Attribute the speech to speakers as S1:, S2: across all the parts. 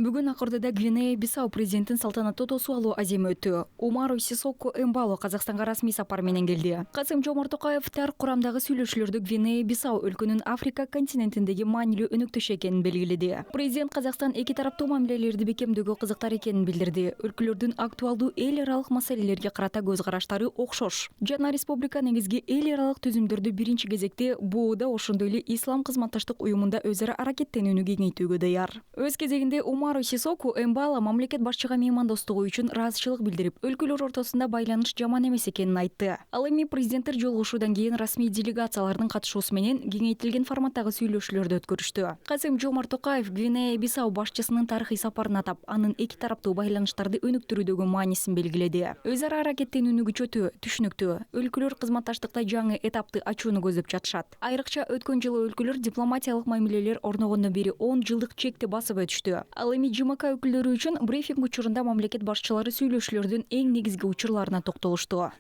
S1: Бүгүн Акордада Гвинея Бисау президентин салтанаттуу тосуп алуу аземи өттү. Умару Сисоко Эмбало Казакстанга расмий сапар менен келди. Касым-Жомарт Токаев тар курамдагы сүйлөшүүлөрдө Гвинея Бисау өлкөнүн Африка континентиндеги маанилүү өнөктөш экенин белгиледи. Президент Казакстан эки тараптуу мамилелерди бекемдөөгө кызыктар экенин билдирди. Өлкөлөрдүн актуалдуу эл аралык маселелерге карата көз караштары окшош. Жана республика негизги эл аралык түзүмдөрдү биринчи кезекте БУда ошондой эле Ислам кызматташтык уюмунда өз ара аракеттенүүнү кеңейтүүгө даяр. Өз кезегинде Умару Сисоко Эмбало мамлекет башчыга меймандостугу үчүн ыраазычылык билдирип, өлкөлөр ортосунда байланыш жаман эмес экенин айтты. Ал эми президенттер жолугушуудан кийин расмий делегациялардын катышуусу менен кеңейтилген форматтагы сүйлөшүүлөрдү өткөрүштү. Касым-Жомарт Токаев Гвинея Бисау башчысынын тарыхый сапарын атап, анын эки тараптуу байланыштарды өнүктүрүүдөгү маанисин белгиледи. Өз ара аракеттенүүнү күчөтүү, түшүнүктүү, өлкөлөр кызматташтыкта жаңы этапты ачууну көздөп жатышат. Айрыкча өткөн жылы өлкөлөр дипломатиялык мамилелер орногондон бери 10 жылдык чекти басып өтүштү. Ал эми ЖМК өкүлдөрү үчүн брифинг учурунда мамлекет башчылары сүйлөшүүлөрдүн эң негизги учурларына токтолушту.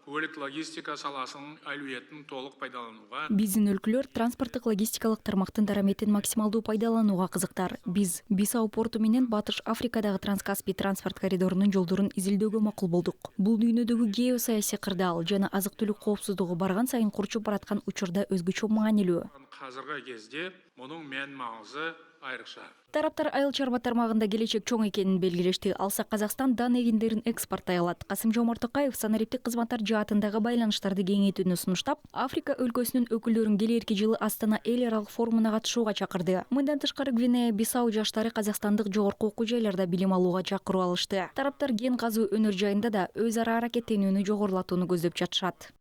S2: Көлік логистика саласының әлеуетін толық пайдалануға.
S1: Биздин өлкөлөр транспорттук логистикалык тармактын дараметин максималдуу пайдаланууга кызыктар. Биз Бисау порту менен Батыш Африкадагы Транскаспий транспорт коридорунун жолдорун изилдөөгө макул болдук. Бул дүйнөдөгү геосаясий кырдаал жана азык-түлүк коопсуздугу барган сайын курчуп бараткан учурда өзгөчө маанилүү.
S2: Қазіргі кезде мұның мән маңызы айрыкча.
S1: Тараптар айыл чарба тармагында келечек чоң экенин белгилешти. Алса Казакстан дан эгиндерин экспорттой алат. Касым-Жомарт Токаев санариптик кызматтар жаатындагы байланыштарды кеңейтүүнү сунуштап, Африка өлкөсүнүн өкүлдөрүн келерки жылы Астана эл аралык форумуна катышууга чакырды. Мындан тышкары Гвинея Бисау жаштары казакстандык жогорку окуу жайларда билим алууга чакыруу алышты. Тараптар кен казуу өнөр жайында да өз ара аракеттенүүнү жогорулатууну көздөп жатышат.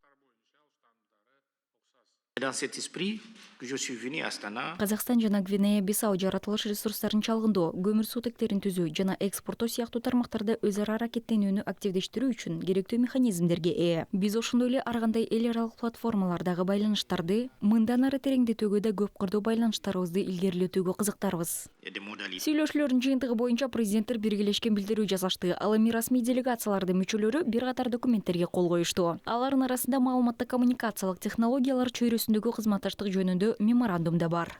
S1: Казакстан жана Гвинея Бисау жаратылыш ресурстарын чалгындоо, көмүр сутектерин түзүү жана экспорттоо сыяктуу тармактарда өз ара аракеттенүүнү активдештирүү үчүн керектүү механизмдерге ээ. Биз ошондой эле ар кандай эл аралык платформалардагы байланыштарды мындан ары тереңдетүүгө да көп кырдуу байланыштарыбызды илгерилетүүгө кызыктарбыз. Сүйлөшүүлөрдүн жыйынтыгы боюнча президенттер биргелешкен билдирүү жасашты. Ал эми расмий делегациялардын мүчөлөрү бир катар документтерге кол коюшту. Алардын арасында маалыматтык коммуникациялык технологиялар чөйрөсүндөгү кызматташтык жөнүндө меморандум да бар.